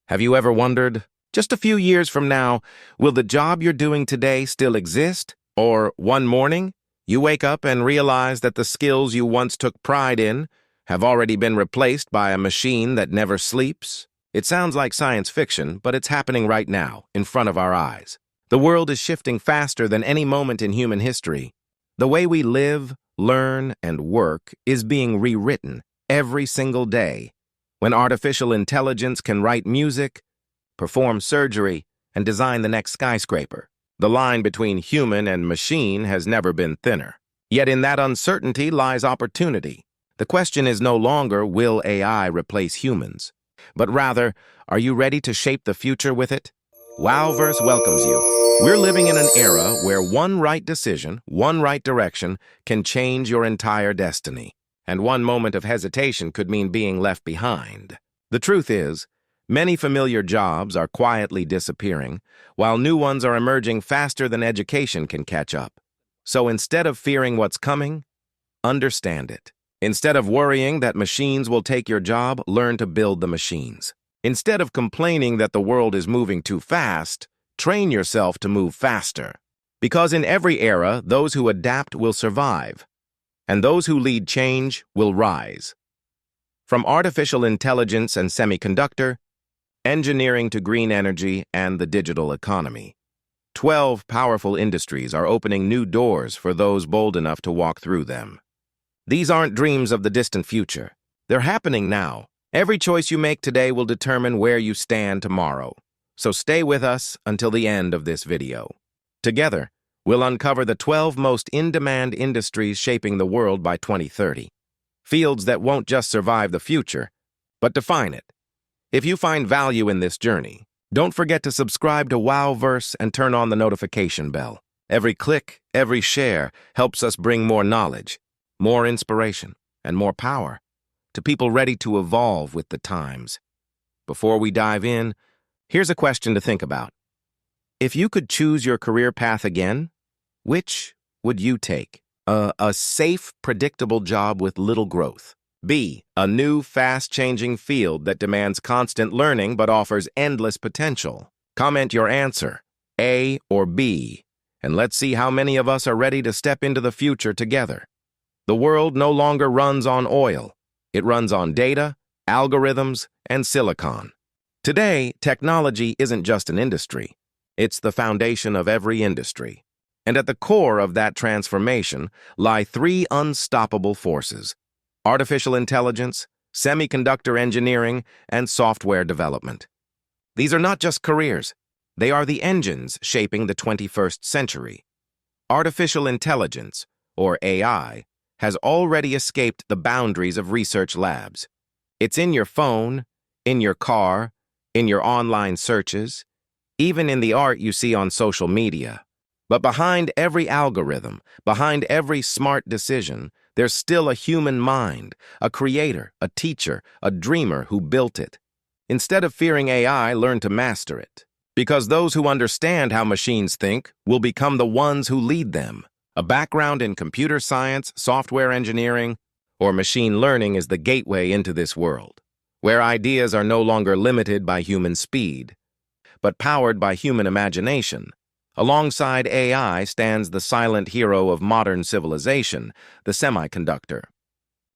Have you ever wondered, just a few years from now, will the job you're doing today still exist? Or one morning, you wake up and realize that the skills you once took pride in have already been replaced by a machine that never sleeps? It sounds like science fiction, but it's happening right now, in front of our eyes. The world is shifting faster than any moment in human history. The way we live, learn, and work is being rewritten every single day. When artificial intelligence can write music, perform surgery, and design the next skyscraper, the line between human and machine has never been thinner. Yet in that uncertainty lies opportunity. The question is no longer, will AI replace humans? But rather, are you ready to shape the future with it? WowVerse welcomes you. We're living in an era where one right decision, one right direction, can change your entire destiny. And one moment of hesitation could mean being left behind. The truth is, many familiar jobs are quietly disappearing, while new ones are emerging faster than education can catch up. So instead of fearing what's coming, understand it. Instead of worrying that machines will take your job, learn to build the machines. Instead of complaining that the world is moving too fast, train yourself to move faster. Because in every era, those who adapt will survive, and those who lead change will rise. From artificial intelligence and semiconductor, engineering to green energy and the digital economy, 12 powerful industries are opening new doors for those bold enough to walk through them. These aren't dreams of the distant future. They're happening now. Every choice you make today will determine where you stand tomorrow. So stay with us until the end of this video. Together, we'll uncover the 12 most in-demand industries shaping the world by 2030. Fields that won't just survive the future, but define it. If you find value in this journey, don't forget to subscribe to WowVerse and turn on the notification bell. Every click, every share helps us bring more knowledge, more inspiration, and more power to people ready to evolve with the times. Before we dive in, here's a question to think about. If you could choose your career path again, which would you take? A safe, predictable job with little growth. B, a new, fast-changing field that demands constant learning but offers endless potential. Comment your answer, A or B, and let's see how many of us are ready to step into the future together. The world no longer runs on oil. It runs on data, algorithms, and silicon. Today, technology isn't just an industry. It's the foundation of every industry. And at the core of that transformation lie three unstoppable forces: artificial intelligence, semiconductor engineering, and software development. These are not just careers. They are the engines shaping the 21st century. Artificial intelligence, or AI, has already escaped the boundaries of research labs. It's in your phone, in your car, in your online searches, even in the art you see on social media. But behind every algorithm, behind every smart decision, there's still a human mind, a creator, a teacher, a dreamer who built it. Instead of fearing AI, learn to master it. Because those who understand how machines think will become the ones who lead them. A background in computer science, software engineering, or machine learning is the gateway into this world, where ideas are no longer limited by human speed, but powered by human imagination. Alongside AI stands the silent hero of modern civilization, the semiconductor.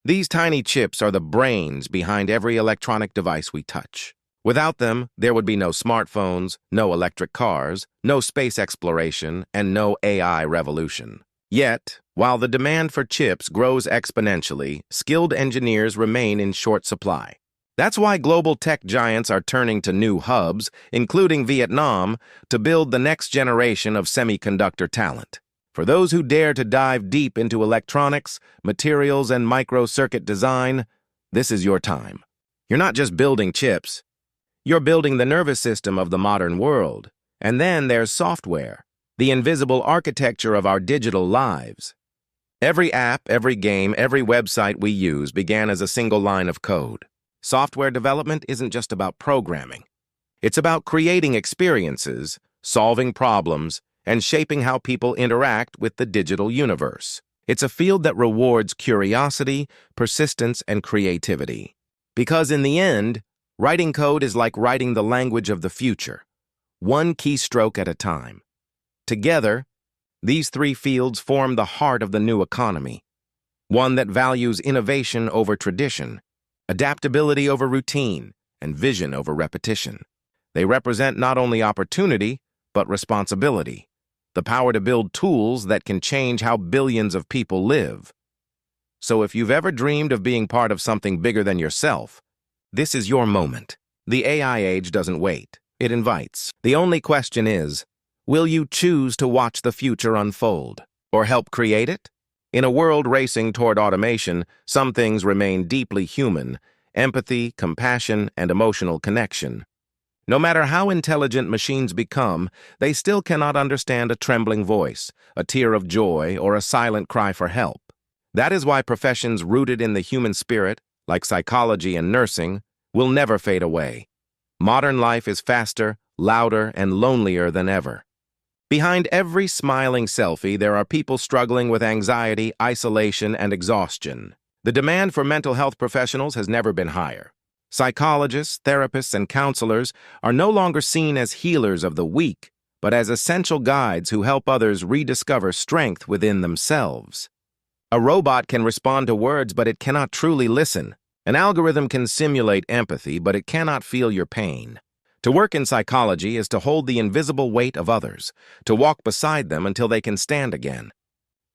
These tiny chips are the brains behind every electronic device we touch. Without them, there would be no smartphones, no electric cars, no space exploration, and no AI revolution. Yet, while the demand for chips grows exponentially, skilled engineers remain in short supply. That's why global tech giants are turning to new hubs, including Vietnam, to build the next generation of semiconductor talent. For those who dare to dive deep into electronics, materials, and microcircuit design, this is your time. You're not just building chips. You're building the nervous system of the modern world. And then there's software, the invisible architecture of our digital lives. Every app, every game, every website we use began as a single line of code. Software development isn't just about programming. It's about creating experiences, solving problems, and shaping how people interact with the digital universe. It's a field that rewards curiosity, persistence, and creativity. Because in the end, Writing code is like writing the language of the future, one keystroke at a time. Together, these three fields form the heart of the new economy, one that values innovation over tradition, adaptability over routine, and vision over repetition. They represent not only opportunity, but responsibility, the power to build tools that can change how billions of people live. So if you've ever dreamed of being part of something bigger than yourself, this is your moment. The AI age doesn't wait. It invites. The only question is, will you choose to watch the future unfold, or help create it? In a world racing toward automation, some things remain deeply human: empathy, compassion, and emotional connection. No matter how intelligent machines become, they still cannot understand a trembling voice, a tear of joy, or a silent cry for help. That is why professions rooted in the human spirit, like psychology and nursing, will never fade away. Modern life is faster, louder, and lonelier than ever. Behind every smiling selfie, there are people struggling with anxiety, isolation, and exhaustion. The demand for mental health professionals has never been higher. Psychologists, therapists, and counselors are no longer seen as healers of the weak, but as essential guides who help others rediscover strength within themselves. A robot can respond to words, but it cannot truly listen. An algorithm can simulate empathy, but it cannot feel your pain. To work in psychology is to hold the invisible weight of others, to walk beside them until they can stand again.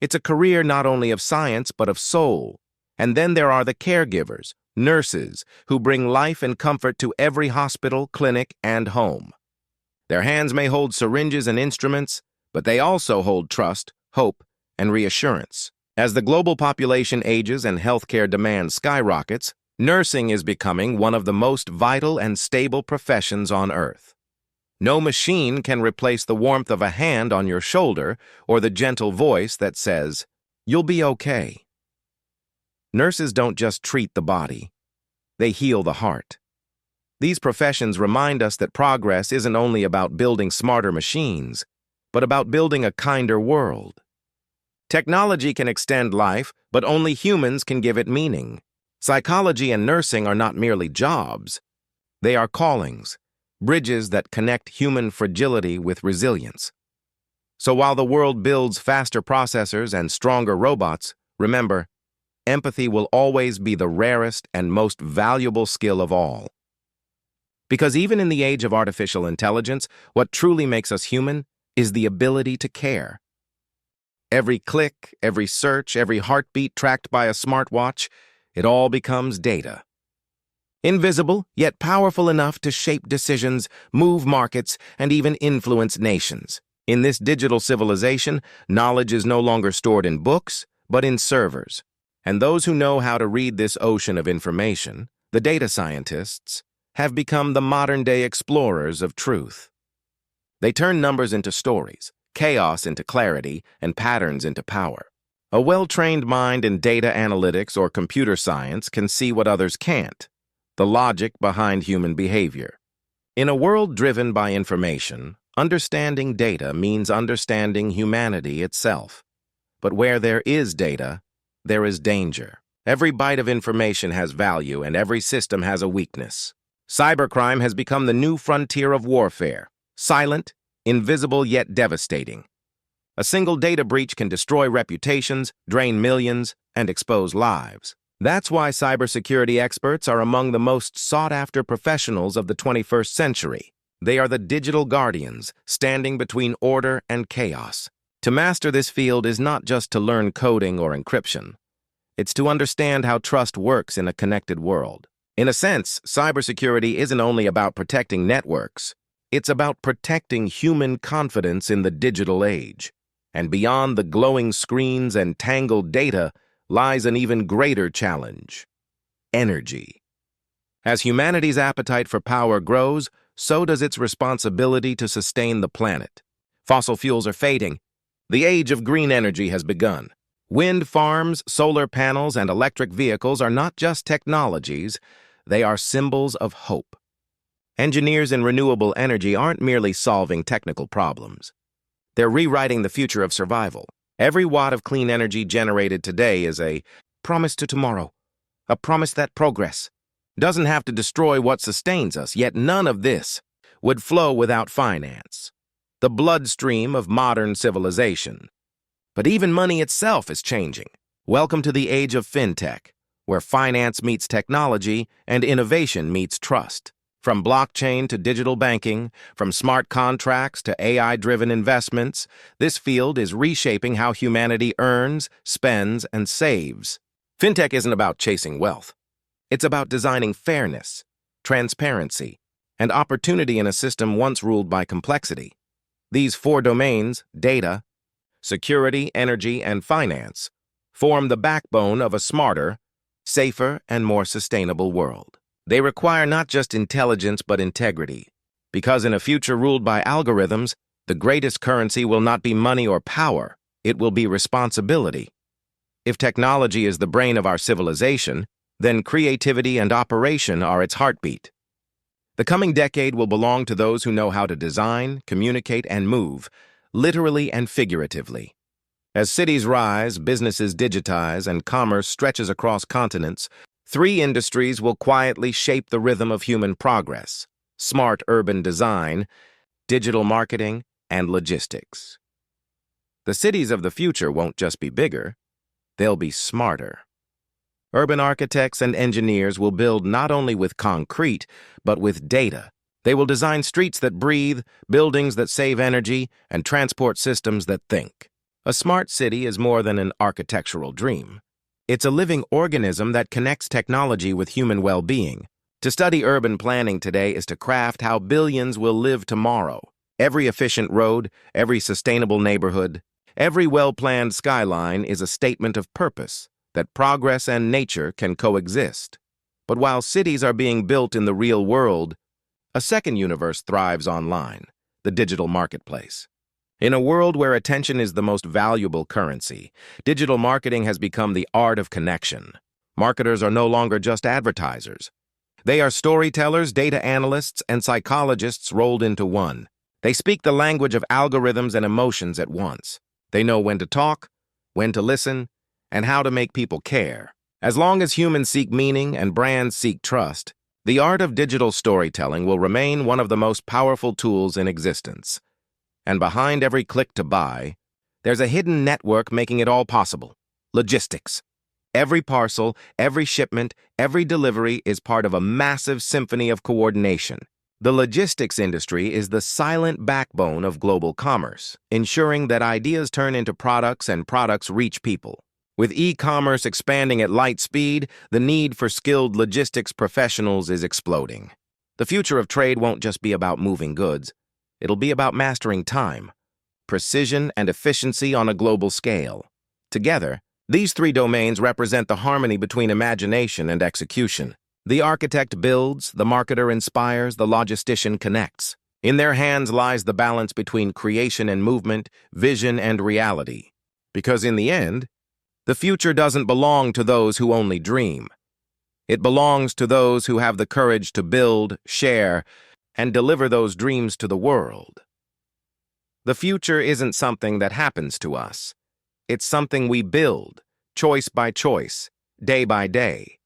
It's a career not only of science, but of soul. And then there are the caregivers, nurses, who bring life and comfort to every hospital, clinic, and home. Their hands may hold syringes and instruments, but they also hold trust, hope, and reassurance. As the global population ages and healthcare demand skyrockets, nursing is becoming one of the most vital and stable professions on Earth. No machine can replace the warmth of a hand on your shoulder or the gentle voice that says, "You'll be okay." Nurses don't just treat the body, they heal the heart. These professions remind us that progress isn't only about building smarter machines, but about building a kinder world. Technology can extend life, but only humans can give it meaning. Psychology and nursing are not merely jobs. They are callings, bridges that connect human fragility with resilience. So while the world builds faster processors and stronger robots, remember, empathy will always be the rarest and most valuable skill of all. Because even in the age of artificial intelligence, what truly makes us human is the ability to care. Every click, every search, every heartbeat tracked by a smartwatch, it all becomes data. Invisible, yet powerful enough to shape decisions, move markets, and even influence nations. In this digital civilization, knowledge is no longer stored in books, but in servers. And those who know how to read this ocean of information, the data scientists, have become the modern-day explorers of truth. They turn numbers into stories, chaos into clarity, and patterns into power. A well-trained mind in data analytics or computer science can see what others can't, the logic behind human behavior. In a world driven by information, understanding data means understanding humanity itself. But where there is data, there is danger. Every byte of information has value, and every system has a weakness. Cybercrime has become the new frontier of warfare, silent, invisible yet devastating. A single data breach can destroy reputations, drain millions, and expose lives. That's why cybersecurity experts are among the most sought-after professionals of the 21st century. They are the digital guardians, standing between order and chaos. To master this field is not just to learn coding or encryption. It's to understand how trust works in a connected world. In a sense, cybersecurity isn't only about protecting networks. It's about protecting human confidence in the digital age. And beyond the glowing screens and tangled data lies an even greater challenge: energy. As humanity's appetite for power grows, so does its responsibility to sustain the planet. Fossil fuels are fading. The age of green energy has begun. Wind farms, solar panels, and electric vehicles are not just technologies, they are symbols of hope. Engineers in renewable energy aren't merely solving technical problems. They're rewriting the future of survival. Every watt of clean energy generated today is a promise to tomorrow, a promise that progress, doesn't have to destroy what sustains us, yet none of this would flow without finance, the bloodstream of modern civilization. But even money itself is changing. Welcome to the age of Fintech, where finance meets technology and innovation meets trust. From blockchain to digital banking, from smart contracts to AI-driven investments, this field is reshaping how humanity earns, spends, and saves. Fintech isn't about chasing wealth. It's about designing fairness, transparency, and opportunity in a system once ruled by complexity. These four domains, data, security, energy, and finance, form the backbone of a smarter, safer, and more sustainable world. They require not just intelligence but integrity, because in a future ruled by algorithms, the greatest currency will not be money or power, it will be responsibility. If technology is the brain of our civilization, then creativity and operation are its heartbeat. The coming decade will belong to those who know how to design, communicate, and move, literally and figuratively. As cities rise, businesses digitize, and commerce stretches across continents, three industries will quietly shape the rhythm of human progress: smart urban design, digital marketing, and logistics. The cities of the future won't just be bigger, they'll be smarter. Urban architects and engineers will build not only with concrete, but with data. They will design streets that breathe, buildings that save energy, and transport systems that think. A smart city is more than an architectural dream. It's a living organism that connects technology with human well-being. To study urban planning today is to craft how billions will live tomorrow. Every efficient road, every sustainable neighborhood, every well-planned skyline is a statement of purpose, that progress and nature can coexist. But while cities are being built in the real world, a second universe thrives online, the digital marketplace. In a world where attention is the most valuable currency, digital marketing has become the art of connection. Marketers are no longer just advertisers. They are storytellers, data analysts, and psychologists rolled into one. They speak the language of algorithms and emotions at once. They know when to talk, when to listen, and how to make people care. As long as humans seek meaning and brands seek trust, the art of digital storytelling will remain one of the most powerful tools in existence. And behind every click to buy, there's a hidden network making it all possible: logistics. Every parcel, every shipment, every delivery is part of a massive symphony of coordination. The logistics industry is the silent backbone of global commerce, ensuring that ideas turn into products and products reach people. With e-commerce expanding at light speed, the need for skilled logistics professionals is exploding. The future of trade won't just be about moving goods. It'll be about mastering time, precision, and efficiency on a global scale. Together, these three domains represent the harmony between imagination and execution. The architect builds, the marketer inspires, the logistician connects. In their hands lies the balance between creation and movement, vision and reality. Because in the end, the future doesn't belong to those who only dream. It belongs to those who have the courage to build, share, and deliver those dreams to the world. The future isn't something that happens to us. It's something we build, choice by choice, day by day.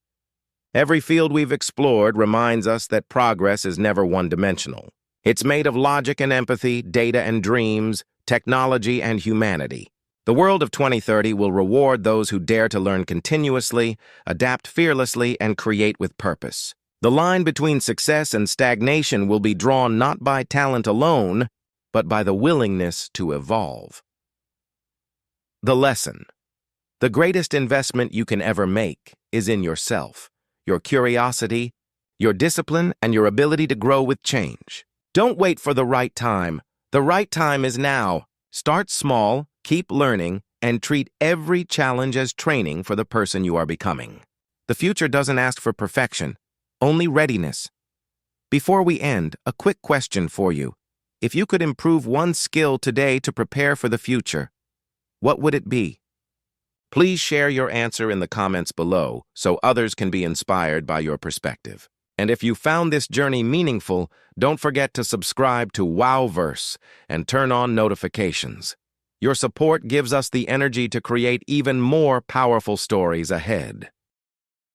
Every field we've explored reminds us that progress is never one-dimensional. It's made of logic and empathy, data and dreams, technology and humanity. The world of 2030 will reward those who dare to learn continuously, adapt fearlessly, and create with purpose. The line between success and stagnation will be drawn not by talent alone, but by the willingness to evolve. The lesson: the greatest investment you can ever make is in yourself, your curiosity, your discipline, and your ability to grow with change. Don't wait for the right time. The right time is now. Start small, keep learning, and treat every challenge as training for the person you are becoming. The future doesn't ask for perfection, only readiness. Before we end, a quick question for you. If you could improve one skill today to prepare for the future, what would it be? Please share your answer in the comments below so others can be inspired by your perspective. And if you found this journey meaningful, don't forget to subscribe to WowVerse and turn on notifications. Your support gives us the energy to create even more powerful stories ahead.